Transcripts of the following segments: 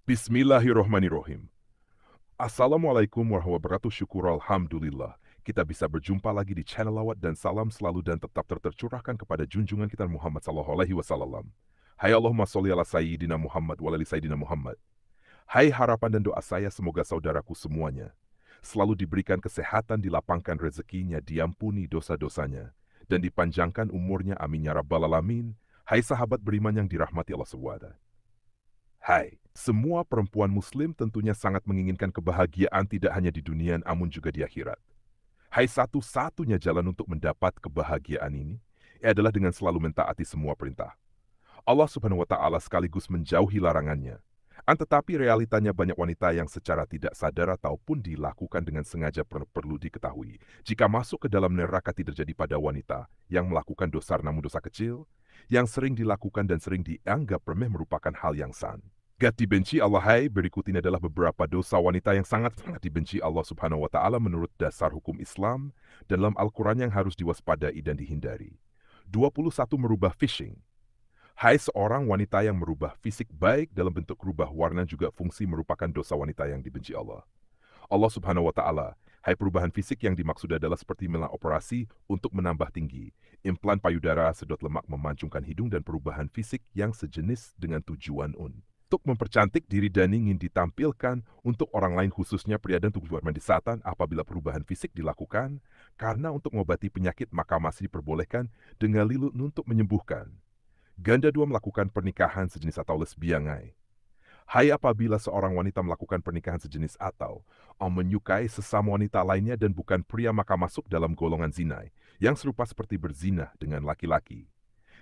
Bismillahirrohmanirrohim. Assalamualaikum warahmatullahi wabarakatuh. Syukur alhamdulillah. Kita bisa berjumpa lagi di channel Lawat dan Salam selalu dan tetap tercurahkan kepada junjungan kita Muhammad sallallahu alaihi wasallam. Hai Allahumma sholli ala sayyidina Muhammad wa ala sayyidina Muhammad. Hai harapan dan doa saya semoga saudaraku semuanya selalu diberikan kesehatan, dilapangkan rezekinya, diampuni dosa-dosanya, dan dipanjangkan umurnya. Amin ya rabbal alamin. Hai sahabat beriman yang dirahmati Allah SWT. Hai, semua perempuan muslim tentunya sangat menginginkan kebahagiaan tidak hanya di dunia namun juga di akhirat. Hai, satu-satunya jalan untuk mendapat kebahagiaan ini adalah dengan selalu mentaati semua perintah Allah Subhanahu wa Ta'ala sekaligus menjauhi larangannya. Tetapi realitanya banyak wanita yang secara tidak sadar ataupun dilakukan dengan sengaja perlu diketahui. Jika masuk ke dalam neraka tidak terjadi pada wanita yang melakukan dosa namun dosa kecil, yang sering dilakukan dan sering dianggap remeh merupakan hal yang sangat dibenci Allah. Hai, berikut ini adalah beberapa dosa wanita yang sangat-sangat dibenci Allah Subhanahu wa Ta'ala menurut dasar hukum Islam dalam Al-Quran yang harus diwaspadai dan dihindari. 21. Merubah fishing. Hai, seorang wanita yang merubah fisik baik dalam bentuk rubah warna juga fungsi merupakan dosa wanita yang dibenci Allah. Allah Subhanahu wa Ta'ala, hai, perubahan fisik yang dimaksud adalah seperti melakukan operasi untuk menambah tinggi, implan payudara, sedot lemak, memancungkan hidung, dan perubahan fisik yang sejenis dengan tujuan untuk mempercantik diri dan ingin ditampilkan untuk orang lain khususnya pria dan tujuan mendesatan. Apabila perubahan fisik dilakukan karena untuk mengobati penyakit maka masih diperbolehkan dengan lilin untuk menyembuhkan. Ganda dua, melakukan pernikahan sejenis atau lesbianai. Hai, apabila seorang wanita melakukan pernikahan sejenis atau menyukai sesama wanita lainnya dan bukan pria maka masuk dalam golongan zinai yang serupa seperti berzina dengan laki-laki.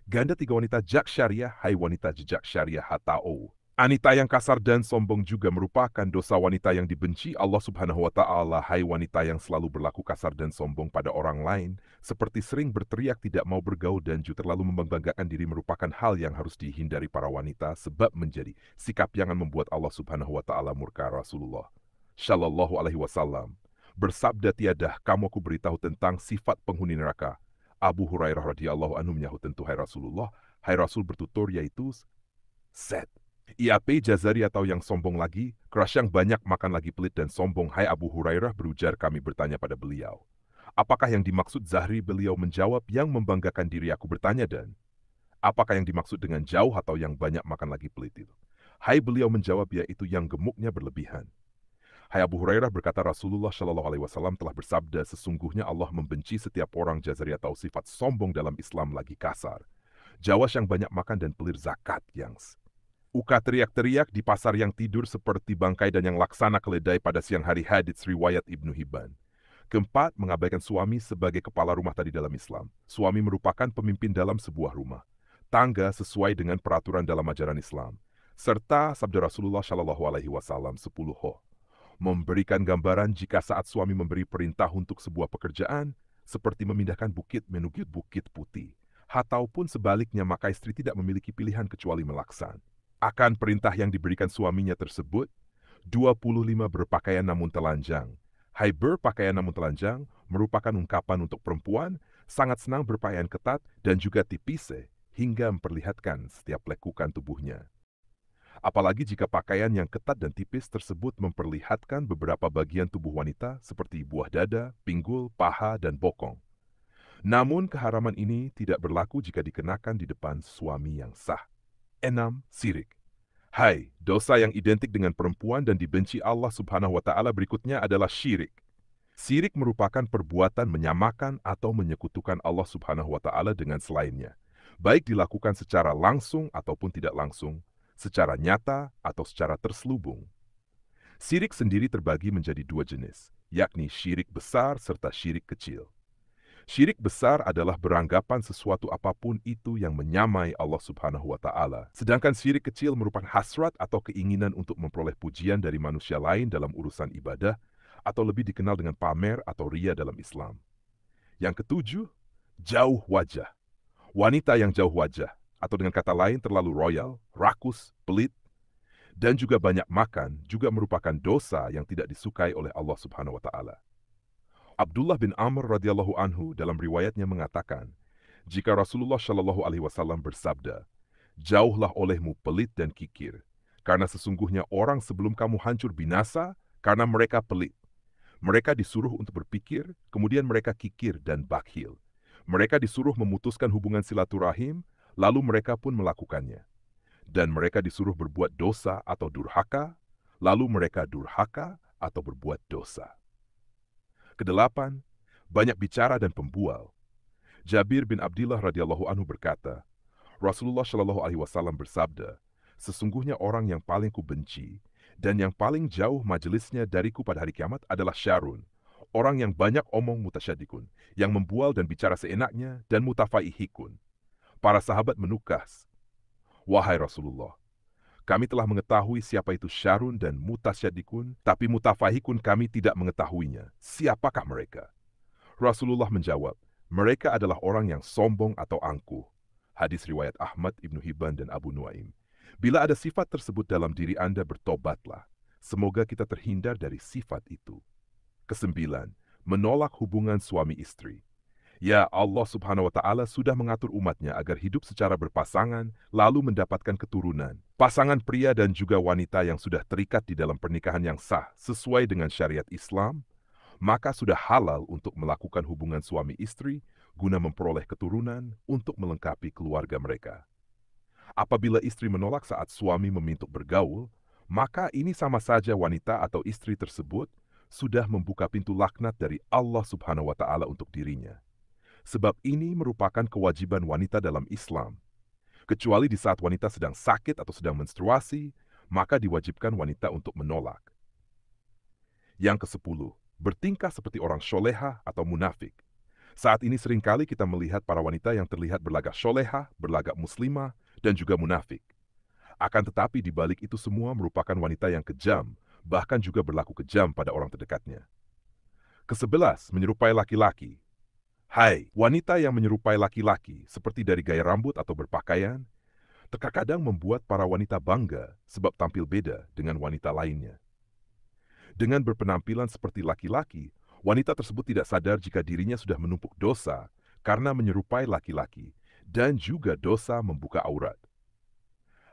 Ganda tiga, wanita jak syariah. Hai, wanita jejak syariah atau wanita yang kasar dan sombong juga merupakan dosa wanita yang dibenci Allah Subhanahu wa Ta'ala. Hai, wanita yang selalu berlaku kasar dan sombong pada orang lain, seperti sering berteriak, tidak mau bergaul, dan juga terlalu membanggakan diri merupakan hal yang harus dihindari para wanita sebab menjadi sikap yang membuat Allah Subhanahu wa Ta'ala murka. Rasulullah Shallallahu alaihi wasallam bersabda, tiada kamu aku beritahu tentang sifat penghuni neraka. Abu Hurairah radhiyallahu anhu menyahut, tentu hai Rasulullah. Hai, Rasul bertutur, yaitu Set. IAP Jazari atau yang sombong lagi, keras yang banyak makan lagi pelit dan sombong. Hai, Abu Hurairah berujar, kami bertanya pada beliau, apakah yang dimaksud Zahri? Beliau menjawab, yang membanggakan diri. Aku bertanya, dan apakah yang dimaksud dengan jauh atau yang banyak makan lagi pelit itu? Hai, beliau menjawab, yaitu yang gemuknya berlebihan. Hai, Abu Hurairah berkata, Rasulullah Shallallahu alaihi wasallam telah bersabda, sesungguhnya Allah membenci setiap orang Jazari atau sifat sombong dalam Islam lagi kasar, jawas yang banyak makan dan pelir zakat yang uka teriak-teriak di pasar, yang tidur seperti bangkai, dan yang laksana keledai pada siang hari. Hadits riwayat Ibnu Hibban. Keempat, mengabaikan suami sebagai kepala rumah tadi dalam Islam. Suami merupakan pemimpin dalam sebuah rumah tangga sesuai dengan peraturan dalam ajaran Islam. Serta sabda Rasulullah Shallallahu alaihi wasallam 10 memberikan gambaran jika saat suami memberi perintah untuk sebuah pekerjaan seperti memindahkan bukit menuju bukit putih, ataupun sebaliknya, maka istri tidak memiliki pilihan kecuali melaksanakan akan perintah yang diberikan suaminya tersebut. 25. Berpakaian namun telanjang. Hai, berpakaian namun telanjang merupakan ungkapan untuk perempuan sangat senang berpakaian ketat dan juga tipis hingga memperlihatkan setiap lekukan tubuhnya. Apalagi jika pakaian yang ketat dan tipis tersebut memperlihatkan beberapa bagian tubuh wanita seperti buah dada, pinggul, paha, dan bokong. Namun keharaman ini tidak berlaku jika dikenakan di depan suami yang sah. 6. Syirik. Hai, dosa yang identik dengan perempuan dan dibenci Allah Subhanahu wa Ta'ala berikutnya adalah syirik. Syirik merupakan perbuatan menyamakan atau menyekutukan Allah Subhanahu wa Ta'ala dengan selainnya, baik dilakukan secara langsung ataupun tidak langsung, secara nyata atau secara terselubung. Syirik sendiri terbagi menjadi dua jenis, yakni syirik besar serta syirik kecil. Syirik besar adalah beranggapan sesuatu apapun itu yang menyamai Allah Subhanahu wa Ta'ala. Sedangkan syirik kecil merupakan hasrat atau keinginan untuk memperoleh pujian dari manusia lain dalam urusan ibadah, atau lebih dikenal dengan pamer atau ria dalam Islam. Yang ketujuh, jauh wajah. Wanita yang jauh wajah, atau dengan kata lain terlalu royal, rakus, pelit, dan juga banyak makan, juga merupakan dosa yang tidak disukai oleh Allah Subhanahu wa Ta'ala. Abdullah bin Amr radhiyallahu anhu dalam riwayatnya mengatakan, jika Rasulullah Shallallahu alaihi wasallam bersabda, jauhlah olehmu pelit dan kikir, Karena sesungguhnya orang sebelum kamu hancur binasa karena mereka pelit. Mereka disuruh untuk berpikir, kemudian mereka kikir dan bakhil. Mereka disuruh memutuskan hubungan silaturahim, lalu mereka pun melakukannya. Dan mereka disuruh berbuat dosa atau durhaka, lalu mereka durhaka atau berbuat dosa. Kedelapan, banyak bicara dan pembual. Jabir bin Abdillah radhiyallahu anhu berkata, Rasulullah shallallahu alaihi wasallam bersabda, sesungguhnya orang yang paling kubenci dan yang paling jauh majelisnya dariku pada hari kiamat adalah Syarun, orang yang banyak omong mutasyadikun, yang membual dan bicara seenaknya dan mutafaihikun. Para sahabat menukas, wahai Rasulullah, kami telah mengetahui siapa itu Syarun dan mutasyadikun, tapi mutafahikun kami tidak mengetahuinya. Siapakah mereka? Rasulullah menjawab, mereka adalah orang yang sombong atau angkuh. Hadis riwayat Ahmad, Ibnu Hibban, dan Abu Nuaim. Bila ada sifat tersebut dalam diri Anda, bertobatlah. Semoga kita terhindar dari sifat itu. Kesembilan, menolak hubungan suami istri. Ya, Allah subhanahu wa ta'ala sudah mengatur umatnya agar hidup secara berpasangan, lalu mendapatkan keturunan. Pasangan pria dan juga wanita yang sudah terikat di dalam pernikahan yang sah sesuai dengan syariat Islam, maka sudah halal untuk melakukan hubungan suami istri guna memperoleh keturunan untuk melengkapi keluarga mereka. Apabila istri menolak saat suami meminta bergaul, maka ini sama saja wanita atau istri tersebut sudah membuka pintu laknat dari Allah subhanahu wa ta'ala untuk dirinya. Sebab ini merupakan kewajiban wanita dalam Islam. Kecuali di saat wanita sedang sakit atau sedang menstruasi, maka diwajibkan wanita untuk menolak. Yang ke-10, bertingkah seperti orang sholehah atau munafik. Saat ini seringkali kita melihat para wanita yang terlihat berlagak sholehah, berlagak muslimah, dan juga munafik. Akan tetapi di balik itu semua merupakan wanita yang kejam, bahkan juga berlaku kejam pada orang terdekatnya. Ke-11, menyerupai laki-laki. Hai, wanita yang menyerupai laki-laki, seperti dari gaya rambut atau berpakaian, terkadang membuat para wanita bangga sebab tampil beda dengan wanita lainnya. Dengan berpenampilan seperti laki-laki, wanita tersebut tidak sadar jika dirinya sudah menumpuk dosa karena menyerupai laki-laki dan juga dosa membuka aurat.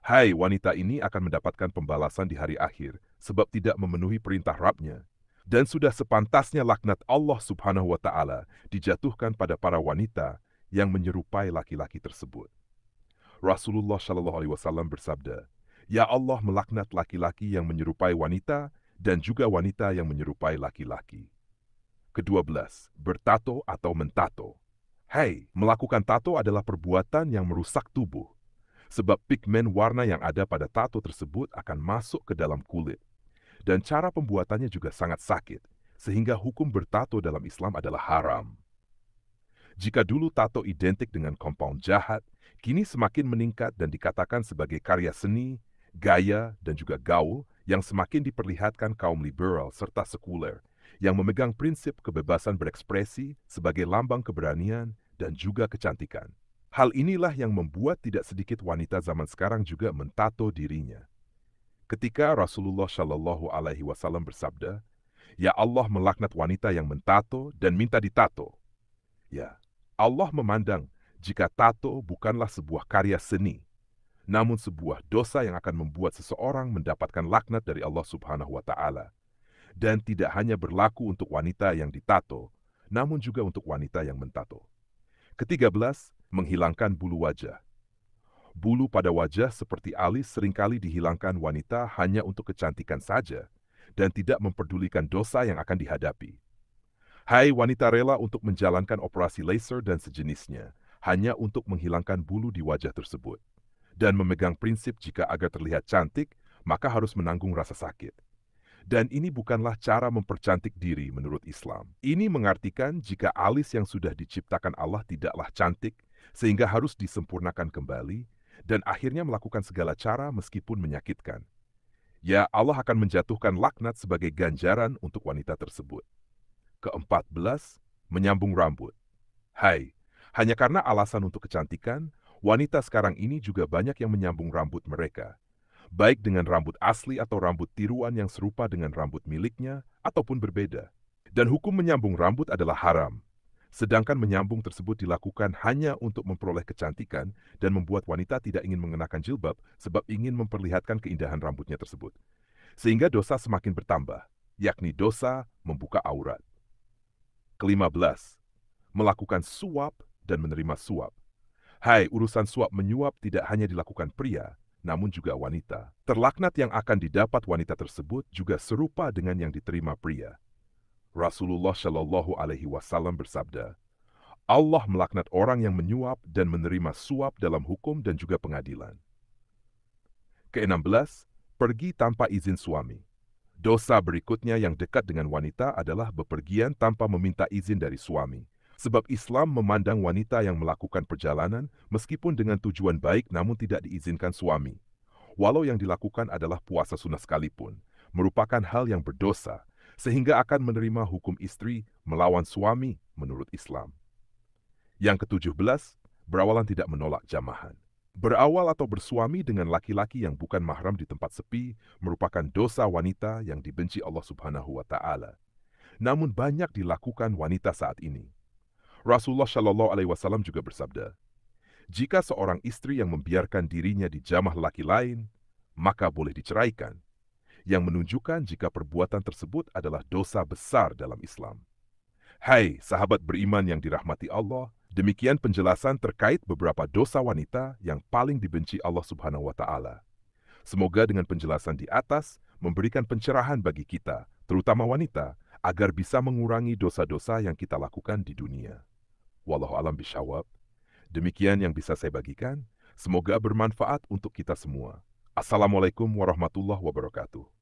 Hai, wanita ini akan mendapatkan pembalasan di hari akhir sebab tidak memenuhi perintah Rabb-Nya. Dan sudah sepantasnya laknat Allah subhanahu wa ta'ala dijatuhkan pada para wanita yang menyerupai laki-laki tersebut. Rasulullah shallallahu alaihi wasallam bersabda, Ya Allah melaknat laki-laki yang menyerupai wanita dan juga wanita yang menyerupai laki-laki. Ke-12, bertato atau mentato. Hai, melakukan tato adalah perbuatan yang merusak tubuh. Sebab pigmen warna yang ada pada tato tersebut akan masuk ke dalam kulit. Dan cara pembuatannya juga sangat sakit, sehingga hukum bertato dalam Islam adalah haram. Jika dulu tato identik dengan compound jahat, kini semakin meningkat dan dikatakan sebagai karya seni, gaya, dan juga gaul yang semakin diperlihatkan kaum liberal serta sekuler, yang memegang prinsip kebebasan berekspresi sebagai lambang keberanian dan juga kecantikan. Hal inilah yang membuat tidak sedikit wanita zaman sekarang juga mentato dirinya. Ketika Rasulullah Shallallahu Alaihi Wasallam bersabda, Ya Allah melaknat wanita yang mentato dan minta ditato. Ya, Allah memandang jika tato bukanlah sebuah karya seni, namun sebuah dosa yang akan membuat seseorang mendapatkan laknat dari Allah Subhanahu wa Ta'ala. Dan tidak hanya berlaku untuk wanita yang ditato, namun juga untuk wanita yang mentato. Ke-13, menghilangkan bulu wajah. Bulu pada wajah seperti alis seringkali dihilangkan wanita hanya untuk kecantikan saja dan tidak memperdulikan dosa yang akan dihadapi. Hai wanita rela untuk menjalankan operasi laser dan sejenisnya hanya untuk menghilangkan bulu di wajah tersebut dan memegang prinsip jika agar terlihat cantik maka harus menanggung rasa sakit. Dan ini bukanlah cara mempercantik diri menurut Islam. Ini mengartikan jika alis yang sudah diciptakan Allah tidaklah cantik, sehingga harus disempurnakan kembali, dan akhirnya melakukan segala cara meskipun menyakitkan. Ya, Allah akan menjatuhkan laknat sebagai ganjaran untuk wanita tersebut. Ke-14, menyambung rambut. Hai, hanya karena alasan untuk kecantikan, wanita sekarang ini juga banyak yang menyambung rambut mereka. Baik dengan rambut asli atau rambut tiruan yang serupa dengan rambut miliknya, ataupun berbeda. Dan hukum menyambung rambut adalah haram. Sedangkan menyambung tersebut dilakukan hanya untuk memperoleh kecantikan dan membuat wanita tidak ingin mengenakan jilbab sebab ingin memperlihatkan keindahan rambutnya tersebut. Sehingga dosa semakin bertambah, yakni dosa membuka aurat. Kelima belas, melakukan suap dan menerima suap. Hai, urusan suap menyuap tidak hanya dilakukan pria, namun juga wanita. Terlaknat yang akan didapat wanita tersebut juga serupa dengan yang diterima pria. Rasulullah Shallallahu Alaihi Wasallam bersabda, Allah melaknat orang yang menyuap dan menerima suap dalam hukum dan juga pengadilan. Ke-16, pergi tanpa izin suami. Dosa berikutnya yang dekat dengan wanita adalah bepergian tanpa meminta izin dari suami. Sebab Islam memandang wanita yang melakukan perjalanan meskipun dengan tujuan baik namun tidak diizinkan suami. Walau yang dilakukan adalah puasa sunnah sekalipun, merupakan hal yang berdosa, sehingga akan menerima hukum istri melawan suami menurut Islam. Yang ke-17, berawalan tidak menolak jamahan. Berawal atau bersuami dengan laki-laki yang bukan mahram di tempat sepi merupakan dosa wanita yang dibenci Allah Subhanahu wa Ta'ala. Namun banyak dilakukan wanita saat ini. Rasulullah Shallallahu Alaihi Wasallam juga bersabda, jika seorang istri yang membiarkan dirinya dijamah laki lain, maka boleh diceraikan, yang menunjukkan jika perbuatan tersebut adalah dosa besar dalam Islam. Hai sahabat beriman yang dirahmati Allah, demikian penjelasan terkait beberapa dosa wanita yang paling dibenci Allah Subhanahu wa Ta'ala. Semoga dengan penjelasan di atas memberikan pencerahan bagi kita, terutama wanita, agar bisa mengurangi dosa-dosa yang kita lakukan di dunia. Wallahu alam bisyawab. Demikian yang bisa saya bagikan. Semoga bermanfaat untuk kita semua. Assalamualaikum warahmatullahi wabarakatuh.